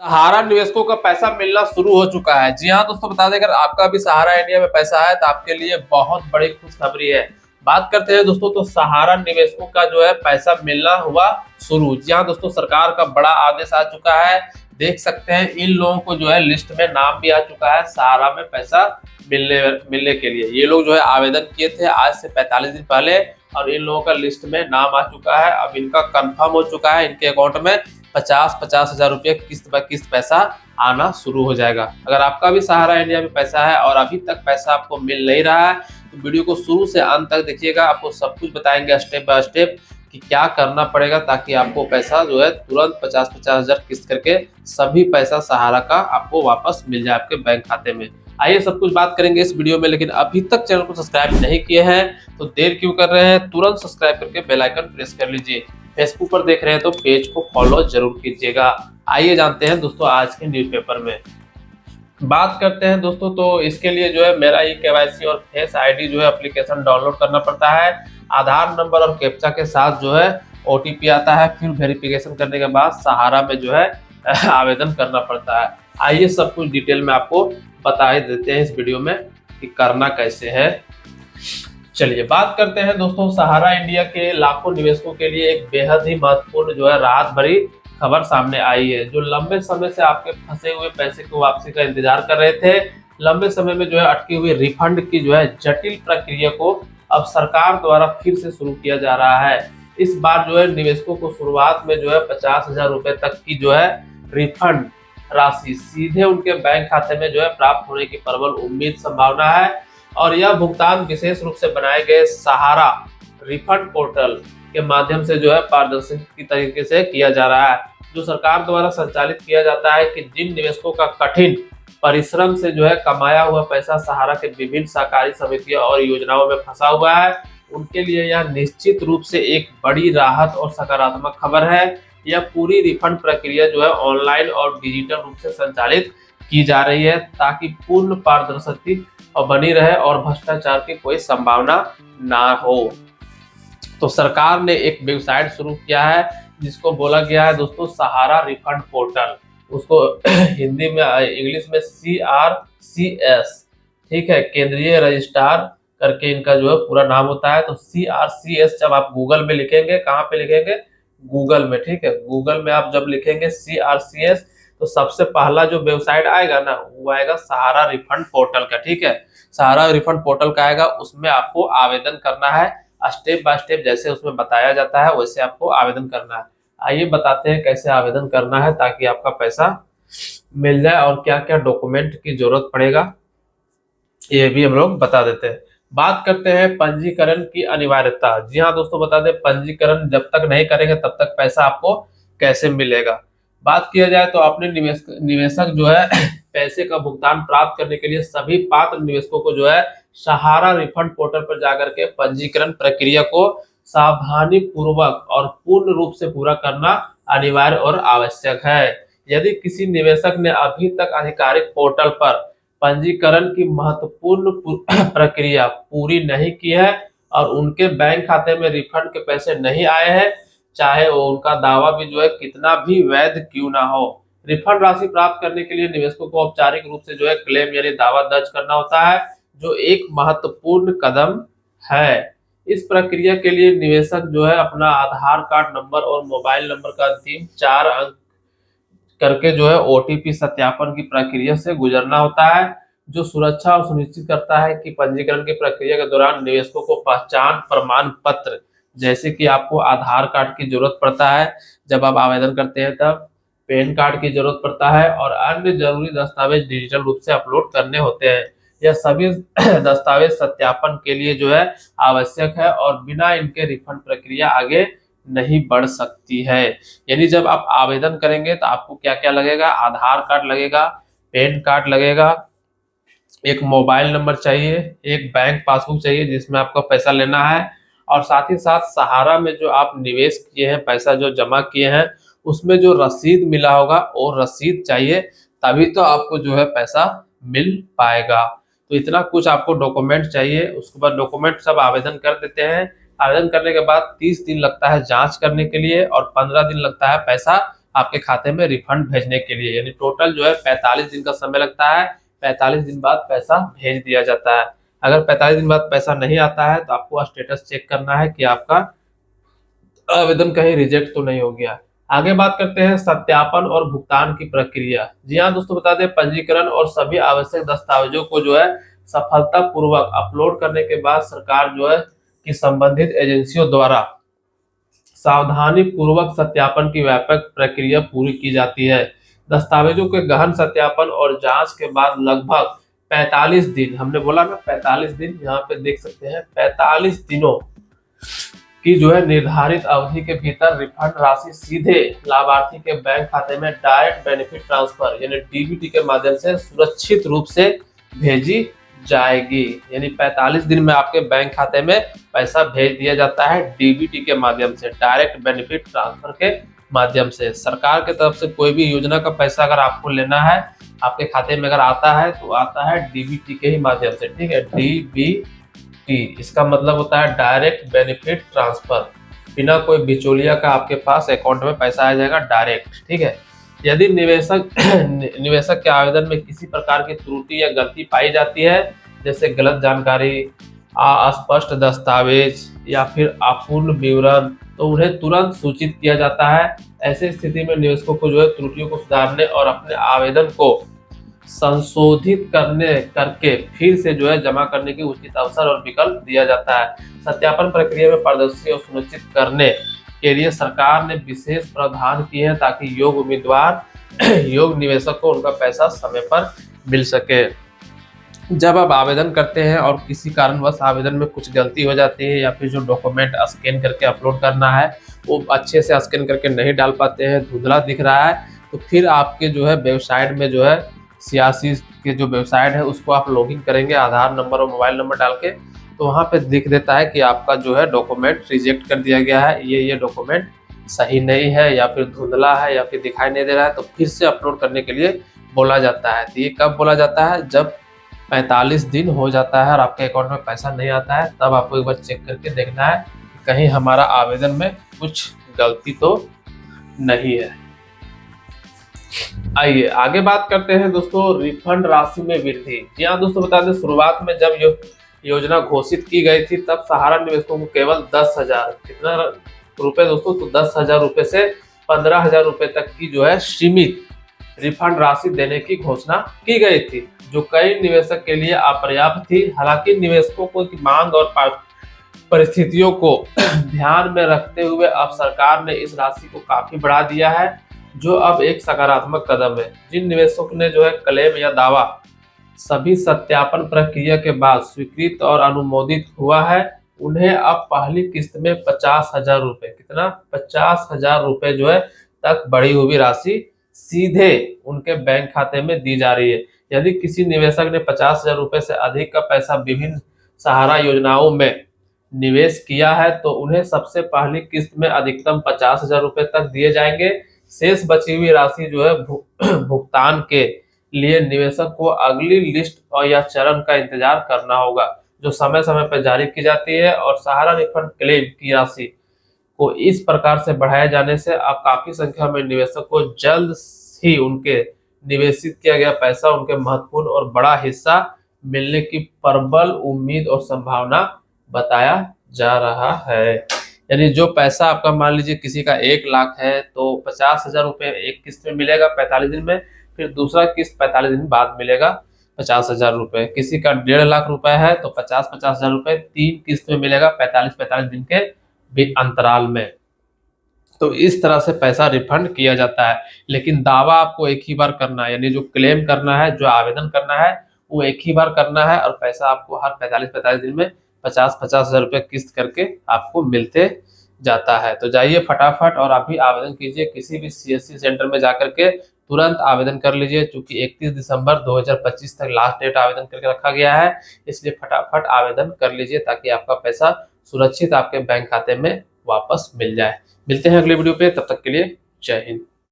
सहारा निवेशकों का पैसा मिलना शुरू हो चुका है। जी हाँ दोस्तों, बता दें अगर आपका भी सहारा इंडिया में पैसा है तो आपके लिए बहुत बड़ी खुशखबरी है। बात करते हैं दोस्तों, तो सहारा निवेशकों का जो है पैसा मिलना हुआ शुरू। जी हाँ दोस्तों, सरकार का बड़ा आदेश आ चुका है। देख सकते हैं इन लोगों को जो है लिस्ट में नाम भी आ चुका है सहारा में पैसा मिलने मिलने के लिए। ये लोग जो है आवेदन किए थे आज से 45 दिन पहले और इन लोगों का लिस्ट में नाम आ चुका है। अब इनका कंफर्म हो चुका है, इनके अकाउंट में 50-50 हजार रुपये किस्त ब किस्त पैसा आना शुरू हो जाएगा। अगर आपका भी सहारा इंडिया में पैसा है और अभी तक पैसा आपको मिल नहीं रहा है तो वीडियो को शुरू से अंत तक देखिएगा। आपको सब कुछ बताएंगे स्टेप बाय स्टेप कि क्या करना पड़ेगा ताकि आपको पैसा जो है तुरंत 50-50 हजार किस्त करके सभी पैसा सहारा का आपको वापस मिल जाए आपके बैंक खाते में। आइए सब कुछ बात करेंगे इस वीडियो में, लेकिन अभी तक चैनल को सब्सक्राइब नहीं किए हैं तो देर क्यों कर रहे हैं, तुरंत सब्सक्राइब करके बेल आइकन प्रेस कर लीजिए। फेसबुक पर देख रहे हैं तो पेज को फॉलो जरूर कीजिएगा। आइए जानते हैं दोस्तों आज के न्यूज़पेपर में। बात करते हैं दोस्तों, तो इसके लिए जो है मेरा KYC और फेस आईडी जो है एप्लीकेशन डाउनलोड करना पड़ता है। आधार नंबर और कैप्चा के साथ जो है OTP आता है, फिर वेरिफिकेशन करने के बाद सहारा में जो है आवेदन करना पड़ता है। आइए सब कुछ डिटेल में आपको बता ही देते हैं इस वीडियो में कि करना कैसे है। चलिए बात करते हैं दोस्तों, सहारा इंडिया के लाखों निवेशकों के लिए एक बेहद ही महत्वपूर्ण जो है राहत भरी खबर सामने आई है। जो लंबे समय से आपके फंसे हुए पैसे को वापसी का इंतजार कर रहे थे, लंबे समय में जो है अटकी हुई रिफंड की जो है जटिल प्रक्रिया को अब सरकार द्वारा फिर से शुरू किया जा रहा है। इस बार जो है निवेशकों को शुरुआत में जो है 50,000 रुपए तक की जो है रिफंड राशि सीधे उनके बैंक खाते में जो है प्राप्त होने की प्रबल उम्मीद संभावना है। और यह भुगतान विशेष रूप से बनाए गए सहारा रिफंड पोर्टल के माध्यम से जो है पारदर्शी तरीके से किया जा रहा है, जो सरकार द्वारा संचालित किया जाता है कि जिन निवेशकों का कठिन परिश्रम से जो है कमाया हुआ पैसा सहारा के विभिन्न सहकारी समितियों और योजनाओं में फंसा हुआ है, उनके लिए यह निश्चित रूप से एक बड़ी राहत और सकारात्मक खबर है। यह पूरी रिफंड प्रक्रिया जो है ऑनलाइन और डिजिटल रूप से संचालित की जा रही है ताकि पूर्ण पारदर्शी और बनी रहे और भ्रष्टाचार की कोई संभावना ना हो। तो सरकार ने एक वेबसाइट शुरू किया है जिसको बोला गया है दोस्तों सहारा रिफंड पोर्टल। उसको हिंदी में इंग्लिश में CRCS, ठीक है, केंद्रीय रजिस्ट्रार करके इनका जो है पूरा नाम होता है। तो CRCS जब आप गूगल में लिखेंगे, कहाँ पे लिखेंगे, गूगल में, ठीक है, गूगल में आप जब लिखेंगे CRCS तो सबसे पहला जो वेबसाइट आएगा ना वो आएगा सहारा रिफंड पोर्टल का, ठीक है। सहारा रिफंड पोर्टल का आएगा, उसमें आपको आवेदन करना है स्टेप बाय स्टेप, जैसे उसमें बताया जाता है वैसे आपको आवेदन करना है। आइए बताते हैं कैसे आवेदन करना है ताकि आपका पैसा मिल जाए और क्या क्या डॉक्यूमेंट की जरूरत पड़ेगा ये भी हम लोग बता देते हैं। बात करते हैं पंजीकरण की अनिवार्यता। जी हाँ दोस्तों, बता दें पंजीकरण जब तक नहीं करेंगे तब तक पैसा आपको कैसे मिलेगा। बात किया जाए तो अपने निवेशक जो है पैसे का भुगतान प्राप्त करने के लिए सभी पात्र निवेशकों को जो है सहारा रिफंड पोर्टल पर जाकर के पंजीकरण प्रक्रिया को सावधानी पूर्वक और पूर्ण रूप से पूरा करना अनिवार्य और आवश्यक है। यदि किसी निवेशक ने अभी तक आधिकारिक पोर्टल पर पंजीकरण की महत्वपूर्ण प्रक्रिया पूरी नहीं की है और उनके बैंक खाते में रिफंड के पैसे नहीं आए हैं, चाहे वो उनका दावा भी जो है कितना भी वैध क्यों ना हो, रिफंड राशि प्राप्त करने के लिए निवेशकों को औपचारिक रूप से जो है क्लेम यानी दावा दर्ज करना होता है, जो एक महत्वपूर्ण कदम है। इस प्रक्रिया के लिए निवेशक जो है अपना आधार कार्ड नंबर और मोबाइल नंबर का अंतिम 4 अंक करके जो है OTP सत्यापन की प्रक्रिया से गुजरना होता है, जो सुरक्षा और सुनिश्चित करता है कि पंजीकरण की प्रक्रिया के दौरान निवेशकों को पहचान प्रमाण पत्र जैसे कि आपको आधार कार्ड की जरूरत पड़ता है जब आप आवेदन करते हैं, तब पैन कार्ड की जरूरत पड़ता है और अन्य जरूरी दस्तावेज डिजिटल रूप से अपलोड करने होते हैं। यह सभी दस्तावेज सत्यापन के लिए जो है आवश्यक है और बिना इनके रिफंड प्रक्रिया आगे नहीं बढ़ सकती है। यानी जब आप आवेदन करेंगे तो आपको क्या क्या लगेगा, आधार कार्ड लगेगा, पैन कार्ड लगेगा, एक मोबाइल नंबर चाहिए, एक बैंक पासबुक चाहिए जिसमें आपका पैसा लेना है, और साथ ही साथ सहारा में जो आप निवेश किए हैं, पैसा जो जमा किए हैं, उसमें जो रसीद मिला होगा वो रसीद चाहिए, तभी तो आपको जो है पैसा मिल पाएगा। तो इतना कुछ आपको डॉक्यूमेंट चाहिए। उसके बाद डॉक्यूमेंट सब आवेदन कर देते हैं। आवेदन करने के बाद 30 दिन लगता है जांच करने के लिए और 15 दिन लगता है पैसा आपके खाते में रिफंड भेजने के लिए। यानी टोटल जो है 45 दिन का समय लगता है, 45 दिन बाद पैसा भेज दिया जाता है। अगर 45 दिन बाद पैसा नहीं आता है तो आपको स्टेटस चेक करना है कि आपका आवेदन कहीं रिजेक्ट तो नहीं हो गया। आगे बात करते हैं सत्यापन और भुगतान की प्रक्रिया। जी हाँ दोस्तों, बता दें पंजीकरण और सभी आवश्यक दस्तावेजों को जो है सफलतापूर्वक अपलोड करने के बाद सरकार जो है कि संबंधित एजेंसियों द्वारा सावधानी पूर्वक सत्यापन की व्यापक प्रक्रिया पूरी की जाती है। दस्तावेजों के गहन सत्यापन और जांच के बाद लगभग 45 दिन, हमने बोला ना 45 दिन, यहाँ पे देख सकते हैं 45 दिनों की जो है निर्धारित अवधि के भीतर रिफंड राशि सीधे लाभार्थी के बैंक खाते में डायरेक्ट बेनिफिट ट्रांसफर यानी डीबीटी के माध्यम से सुरक्षित रूप से भेजी जाएगी। यानी 45 दिन में आपके बैंक खाते में पैसा भेज दिया जाता है डीबीटी के माध्यम से, डायरेक्ट बेनिफिट ट्रांसफर के माध्यम से। सरकार की तरफ से कोई भी योजना का पैसा अगर आपको लेना है, आपके खाते में अगर आता है तो आता है डीबीटी के ही माध्यम से, ठीक है। डीबीटी इसका मतलब होता है डायरेक्ट बेनिफिट ट्रांसफर, बिना कोई बिचौलिया का आपके पास अकाउंट में पैसा आ जाएगा डायरेक्ट, ठीक है। यदि निवेशक के आवेदन में किसी प्रकार की त्रुटि या गलती पाई जाती है, जैसे गलत जानकारी, अस्पष्ट दस्तावेज या फिर अपूर्ण विवरण, तो उन्हें तुरंत सूचित किया जाता है। ऐसी स्थिति में निवेशकों को जो है त्रुटियों को सुधारने और अपने आवेदन को संशोधित करके फिर से जो है जमा करने की उचित अवसर और विकल्प दिया जाता है। सत्यापन प्रक्रिया में पारदर्शी और सुनिश्चित करने के लिए सरकार ने विशेष प्रावधान किए हैं ताकि योग्य उम्मीदवार योग्य निवेशक को उनका पैसा समय पर मिल सके। जब आप आवेदन करते हैं और किसी कारणवश आवेदन में कुछ गलती हो जाती है या फिर जो डॉक्यूमेंट स्कैन करके अपलोड करना है वो अच्छे से स्कैन करके नहीं डाल पाते हैं, धुंधला दिख रहा है, तो फिर आपके जो है वेबसाइट में जो है सियासी के जो वेबसाइट है उसको आप लॉगिन करेंगे आधार नंबर और मोबाइल नंबर डाल के, तो वहाँ पे दिख देता है कि आपका जो है डॉक्यूमेंट रिजेक्ट कर दिया गया है, ये डॉक्यूमेंट सही नहीं है या फिर धुंधला है या फिर दिखाई नहीं दे रहा है, तो फिर से अपलोड करने के लिए बोला जाता है। तो ये कब बोला जाता है? जब 45 दिन हो जाता है और आपके अकाउंट में पैसा नहीं आता है, तब आपको एक बार चेक करके देखना है कि कहीं हमारा आवेदन में कुछ गलती तो नहीं है। आइए आगे बात करते हैं दोस्तों रिफंड राशि में वृद्धि। जी हाँ दोस्तों, बता दें शुरुआत में जब योजना घोषित की गई थी तब सहारा निवेशकों को केवल 10,000 कितना रुपए दोस्तों, तो 10,000 रुपए से 15,000 रुपए तक की जो है सीमित रिफंड राशि देने की घोषणा की गई थी, जो कई निवेशक के लिए अपर्याप्त थी। हालांकि निवेशकों को की मांग और परिस्थितियों को ध्यान में रखते हुए अब सरकार ने इस राशि को काफी बढ़ा दिया है, जो अब एक सकारात्मक कदम है। जिन निवेशकों ने जो है क्लेम या दावा सभी सत्यापन प्रक्रिया के बाद स्वीकृत और अनुमोदित हुआ है, उन्हें अब पहली किस्त में 50,000 रुपए, कितना 50,000 रुपए जो है तक बढ़ी हुई राशि सीधे उनके बैंक खाते में दी जा रही है। यदि किसी निवेशक ने 50,000 रुपए से अधिक का पैसा विभिन्न सहारा योजनाओं में निवेश किया है तो उन्हें सबसे पहली किस्त में अधिकतम 50,000 रुपए तक दिए जाएंगे। शेष बची हुई राशि जो है भुगतान के लिए निवेशक को अगली लिस्ट और या चरण का इंतजार करना होगा, जो समय समय पर जारी की जाती है। और सहारा रिफंड क्लेम की राशि को इस प्रकार से बढ़ाए जाने से अब काफी संख्या में निवेशक को जल्द ही उनके निवेशित किया गया पैसा, उनके महत्वपूर्ण और बड़ा हिस्सा मिलने की प्रबल उम्मीद और संभावना बताया जा रहा है। यानी जो पैसा आपका मान लीजिए किसी का 1 लाख है तो 50,000 रुपए एक किस्त में मिलेगा 45 दिन में, फिर दूसरा किस्त 45 दिन बाद मिलेगा 50,000 रुपए। किसी का 1.5 लाख रुपए है तो 50,000 रुपए 3 किस्त में मिलेगा 45 दिन के अंतराल में। तो इस तरह से पैसा रिफंड किया जाता है, लेकिन दावा आपको एक ही बार करना है, यानी जो क्लेम करना है, जो आवेदन करना है वो एक ही बार करना है और पैसा आपको हर 45 दिन में 50,000 रुपए किस्त करके आपको मिलते जाता है। तो जाइए फटाफट और अभी आवेदन कीजिए, किसी भी सीएससी सेंटर में जाकर के तुरंत आवेदन कर लीजिए, क्योंकि 31 दिसंबर 2025 तक लास्ट डेट आवेदन करके रखा गया है। इसलिए फटाफट आवेदन कर लीजिए ताकि आपका पैसा सुरक्षित आपके बैंक खाते में वापस मिल जाए। मिलते हैं अगले वीडियो पे, तब तक के लिए जय हिंद।